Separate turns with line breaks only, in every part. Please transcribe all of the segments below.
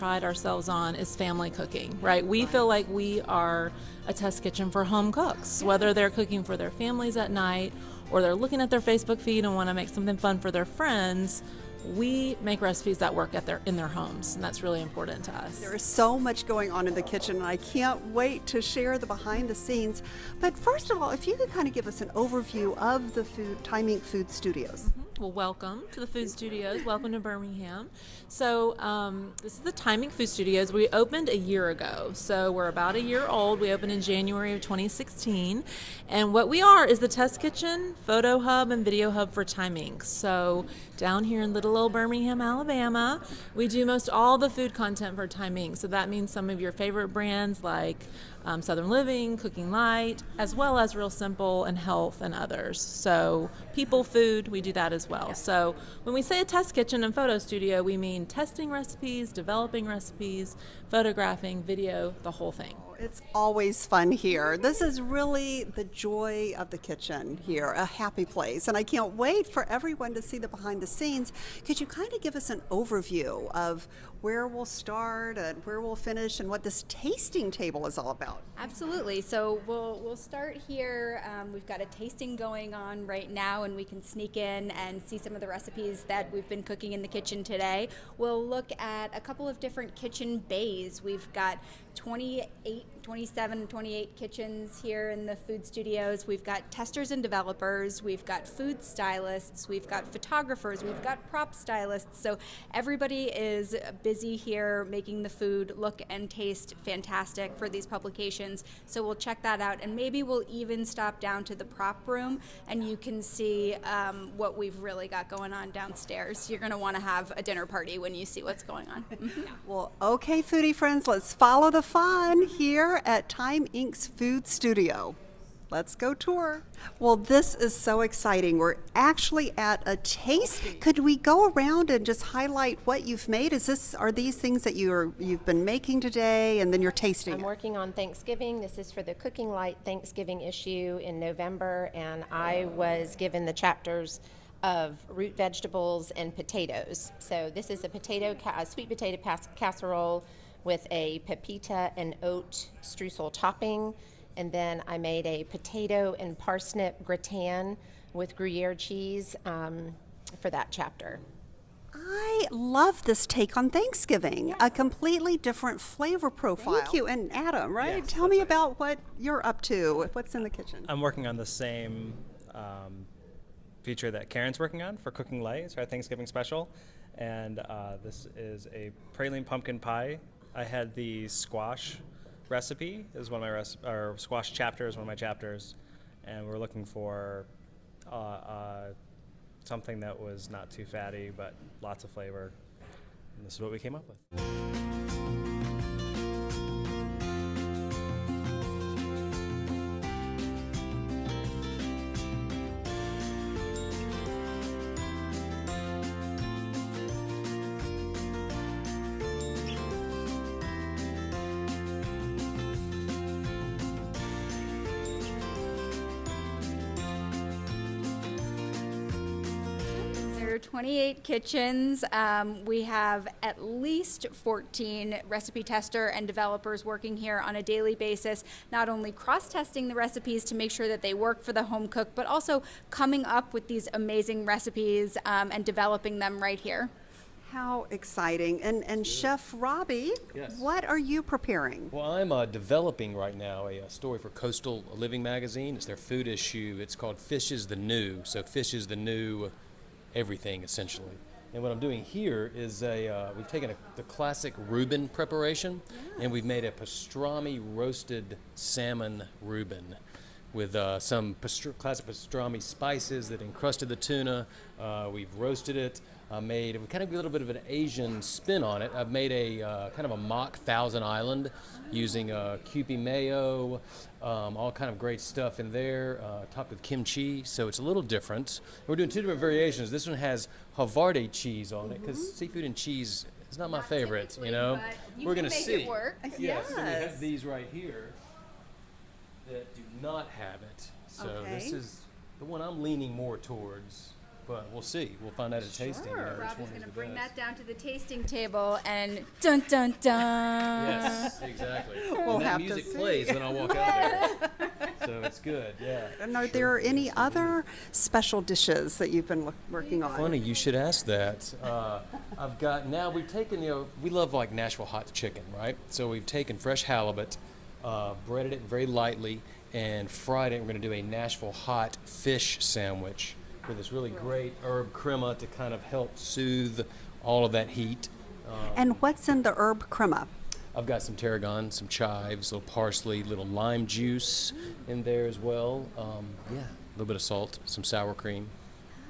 pride ourselves on is family cooking, right? We feel like we are a test kitchen for home cooks, whether they're cooking for their families at night or they're looking at their Facebook feed and want to make something fun for their friends. We make recipes that work in their homes, and that's really important to us.
There is so much going on in the kitchen, and I can't wait to share the behind the scenes. But first of all, if you could kind of give us an overview of the Time Inc. Food Studios.
Well, welcome to the Food Studios. Welcome to Birmingham. So this is the Time Inc. Food Studios. We opened a year ago, so we're about a year old. We opened in January of 2016, and what we are is the test kitchen, photo hub, and video hub for Time Inc. So down here in little old Birmingham, Alabama, we do most all the food content for Time Inc. So that means some of your favorite brands like Southern Living, Cooking Light, as well as Real Simple and Health and others. So People Food, we do that as well. Yeah. So when we say a test kitchen and photo studio, we mean testing recipes, developing recipes, photographing, video, the whole thing.
It's always fun here. This is really the joy of the kitchen here, a happy place. And I can't wait for everyone to see the behind the scenes. Could you kind of give us an overview of where we'll start and where we'll finish and what this tasting table is all about?
Absolutely. So we'll start here. We've got a tasting going on right now, and we can sneak in and see some of the recipes that we've been cooking in the kitchen today. We'll look at a couple of different kitchen bays. We've got 28 kitchens here in the food studios. We've got testers and developers, we've got food stylists, we've got photographers, we've got prop stylists. So everybody is busy here making the food look and taste fantastic for these publications. So we'll check that out, and maybe we'll even stop down to the prop room and you can see what we've really got going on downstairs. You're going to want to have a dinner party when you see what's going on.
Well, okay, foodie friends, let's follow the fun here at Time Inc.'s Food Studio. Let's go tour. Well, this is so exciting. We're actually at a taste. Could we go around and just highlight what you've made? Are these things that you've been making today and then you're tasting?
I'm working on Thanksgiving. This is for the Cooking Light Thanksgiving issue in November, and I was given the chapters of root vegetables and potatoes. So this is a sweet potato casserole with a pepita and oat streusel topping, and then I made a potato and parsnip gratin with Gruyere cheese for that chapter.
I love this take on Thanksgiving, yes. A completely different flavor profile. Thank you. And Adam, right?
Yes,
Tell me
right.
about what you're up to, what's in the kitchen.
I'm working on the same feature that Karen's working on for Cooking Light. It's our Thanksgiving special, and this is a praline pumpkin pie. I had the squash recipe is one of my or squash chapter is one of my chapters, and we're looking for something that was not too fatty but lots of flavor, and this is what we came up with.
There are 28 kitchens. We have at least 14 recipe tester and developers working here on a daily basis, not only cross-testing the recipes to make sure that they work for the home cook, but also coming up with these amazing recipes and developing them right here.
How exciting. And Chef Robbie,
Yes.
What are you preparing?
Well, I'm developing right now a story for Coastal Living magazine. It's their food issue. It's called Fish is the New. So fish is the new everything, essentially. And what I'm doing here is we've taken the classic Reuben preparation, and we've made a pastrami roasted salmon Reuben with some classic pastrami spices that encrusted the tuna. We've roasted it. We kind of a little bit of an Asian spin on it. I've made a kind of a mock Thousand Island using Kewpie mayo, all kind of great stuff in there, topped with kimchi, so it's a little different. We're doing two different variations. This one has Havarti cheese on it, because seafood and cheese is not my favorite, you know. We're going to see.
It work.
Yes. So we have these right here that do not have it. So
Okay.
This is the one I'm leaning more towards. but we'll see. We'll find out at tasting. Which
Rob
one
is going to
the
bring
best.
that down to the tasting table and dun dun dun.
Yes, exactly.
We'll
When that
have to
music
see.
plays, then I'll walk out there. So it's good, yeah.
And are there any other special dishes that you've been working on?
Funny you should ask that. I've got now. We've taken we love like Nashville hot chicken, right? So we've taken fresh halibut, breaded it very lightly, and fried it. We're going to do a Nashville hot fish sandwich with this really great herb crema to kind of help soothe all of that heat.
And what's in the herb crema?
I've got some tarragon, some chives, a little parsley, little lime juice in there as well. Yeah, a little bit of salt, some sour cream.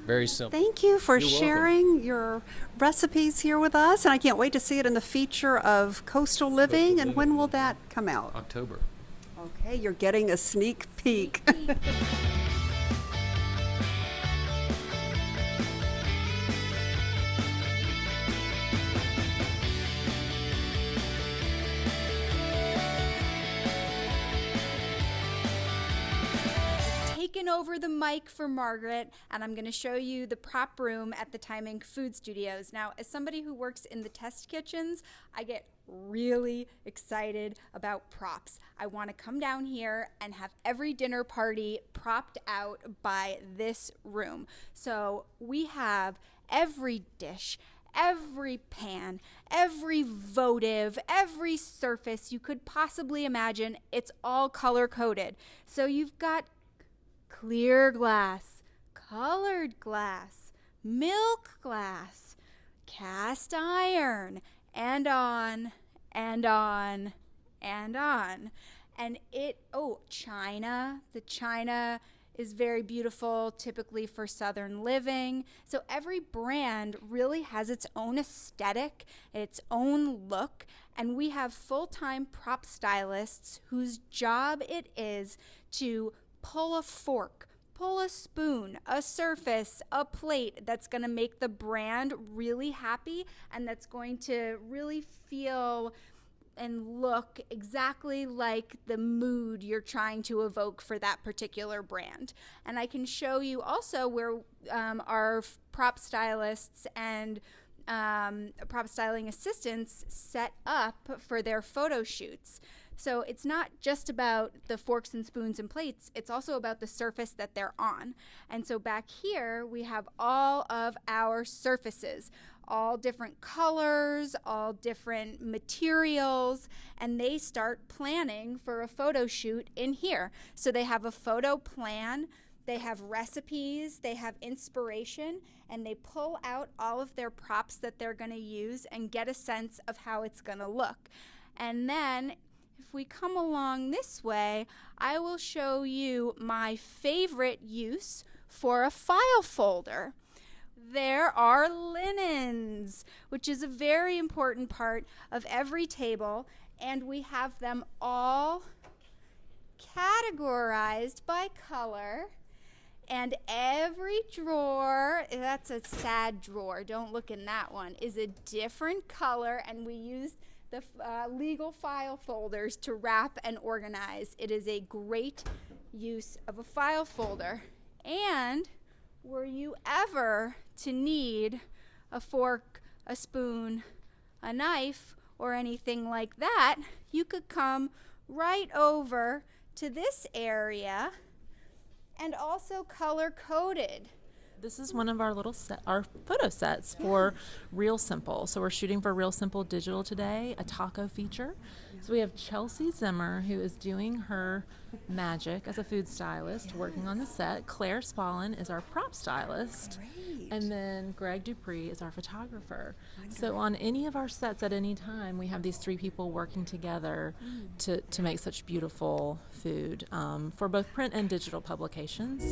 Very simple.
Thank you for
You're welcome.
sharing your recipes here with us, and I can't wait to see it in the feature of Coastal Living. And when will that come out?
October.
Okay, you're getting a sneak peek.
Taking over the mic for Margaret, and I'm going to show you the prop room at the Time Inc. Food Studios. Now, as somebody who works in the test kitchens, I get really excited about props. I want to come down here and have every dinner party propped out by this room. So we have every dish, every pan, every votive, every surface you could possibly imagine. It's all color coded. So you've got clear glass, colored glass, milk glass, cast iron, and on and on and on. And china. The china is very beautiful, typically for Southern living. So every brand really has its own aesthetic, its own look, and we have full-time prop stylists whose job it is to pull a fork, pull a spoon, a surface, a plate that's going to make the brand really happy and that's going to really feel and look exactly like the mood you're trying to evoke for that particular brand. And I can show you also where our prop stylists and prop styling assistants set up for their photo shoots. So it's not just about the forks and spoons and plates, it's also about the surface that they're on. And so back here we have all of our surfaces, all different colors, all different materials, and they start planning for a photo shoot in here. So they have a photo plan, they have recipes, they have inspiration, and they pull out all of their props that they're going to use and get a sense of how it's going to look. And then if we come along this way, I will show you my favorite use for a file folder. There are linens, which is a very important part of every table, and we have them all categorized by color. And every drawer, that's a sad drawer, don't look in that one, is a different color, and we use the legal file folders to wrap and organize. It is a great use of a file folder. And were you ever to need a fork, a spoon, a knife, or anything like that, you could come right over to this area and also color-coded.
This is one of our our photo sets for Real Simple. So we're shooting for Real Simple Digital today, a taco feature. So we have Chelsea Zimmer, who is doing her magic as a food stylist, working on the set. Claire Spallin is our prop stylist.
Great.
And then Greg Dupree is our photographer. So on any of our sets at any time, we have these three people working together to make such beautiful food for both print and digital publications.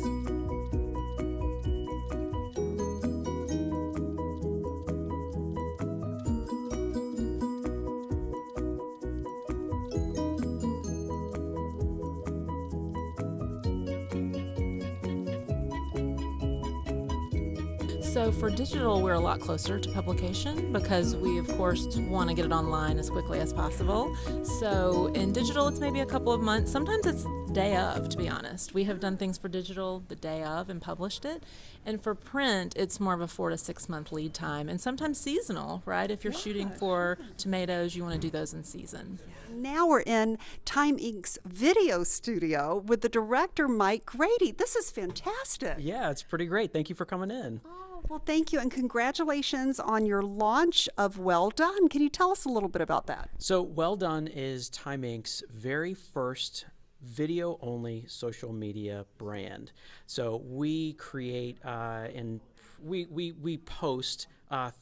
So for digital, we're a lot closer to publication because we, of course, want to get it online as quickly as possible. So in digital, it's maybe a couple of months. Sometimes it's day of, to be honest. We have done things for digital the day of and published it. And for print, it's more of a 4 to 6 month lead time, and sometimes seasonal, right? If you're shooting for tomatoes, you want to do those in season.
Now we're in Time Inc.'s video studio with the director, Mike Grady. This is fantastic.
Yeah, it's pretty great. Thank you for coming in.
Oh, well, thank you, and congratulations on your launch of Well Done. Can you tell us a little bit about that?
So, Well Done is Time Inc.'s very first video-only social media brand. So we create and we post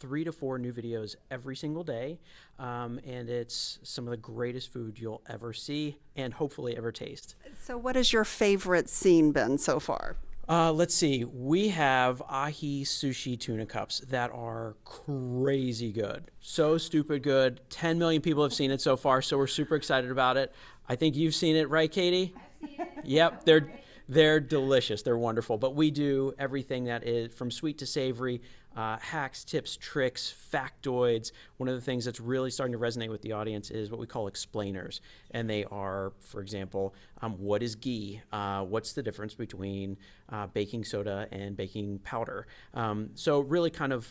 3 to 4 new videos every single day, and it's some of the greatest food you'll ever see and hopefully ever taste.
So what has your favorite scene been so far?
Let's see. We have ahi sushi tuna cups that are crazy good. So stupid good. 10 million people have seen it so far, so we're super excited about it. I think you've seen it, right, Katie? I've seen it. Yep, they're delicious. They're wonderful. But we do everything that is from sweet to savory, hacks, tips, tricks, factoids. One of the things that's really starting to resonate with the audience is what we call explainers. And they are, for example, what is ghee? What's the difference between baking soda and baking powder? So really kind of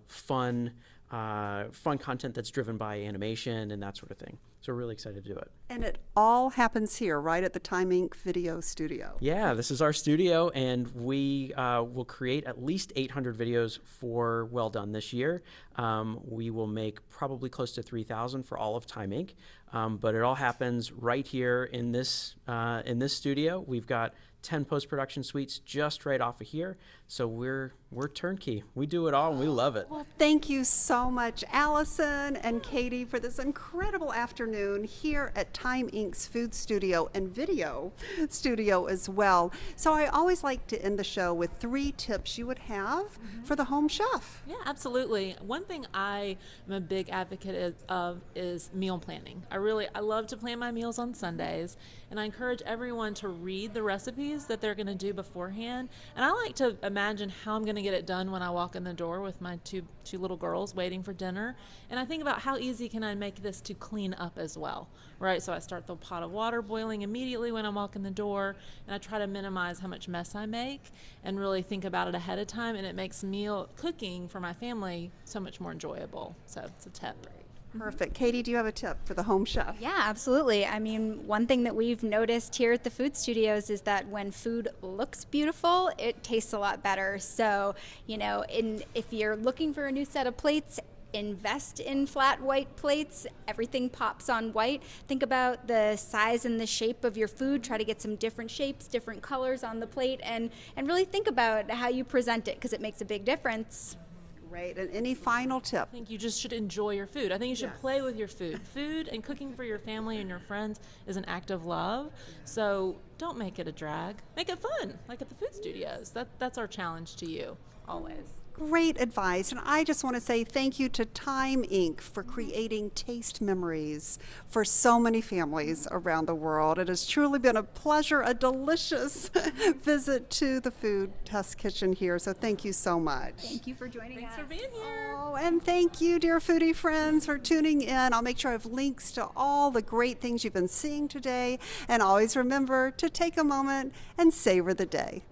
fun content that's driven by animation and that sort of thing. So we're really excited to do it.
And it all happens here, right at the Time Inc. video studio.
Yeah, this is our studio, and we will create at least 800 videos for Well Done this year. We will make probably close to 3,000 for all of Time Inc. But it all happens right here in this studio. We've got 10 post-production suites just right off of here. So we're turnkey. We do it all and we love it.
Well, thank you so much, Allison and Katie, for this incredible afternoon here at Time Inc.'s food studio and video studio as well. So I always like to end the show with 3 tips you would have for the home chef.
Yeah, absolutely. One thing I am a big advocate of is meal planning. I love to plan my meals on Sundays, and I encourage everyone to read the recipes that they're going to do beforehand. And I like to imagine how I'm going to get it done when I walk in the door with my two little girls waiting for dinner. And I think about how easy can I make this to clean up as well, right? So I start the pot of water boiling immediately when I walk in the door, and I try to minimize how much mess I make and really think about it ahead of time, and it makes meal cooking for my family so much more enjoyable. So it's a tip.
Perfect. Katie, do you have a tip for the home chef?
Yeah, absolutely. I mean, one thing that we've noticed here at the food studios is that when food looks beautiful, it tastes a lot better. So, if you're looking for a new set of plates, invest in flat white plates. Everything pops on white. Think about the size and the shape of your food. Try to get some different shapes, different colors on the plate, and really think about how you present it, because it makes a big difference.
Great. And any final tip?
I think you just should enjoy your food. I think you should play with your food. Food and cooking for your family and your friends is an act of love. So don't make it a drag. Make it fun, like at the food studios. That's our challenge to you, always.
Great advice. And I just want to say thank you to Time Inc. for creating taste memories for so many families around the world. It has truly been a pleasure, a delicious visit to the Food Test Kitchen here. So thank you so much.
Thank you for joining us.
Thanks for being here.
Oh, and thank you, dear foodie friends, for tuning in. I'll make sure I have links to all the great things you've been seeing today. And always remember to take a moment and savor the day.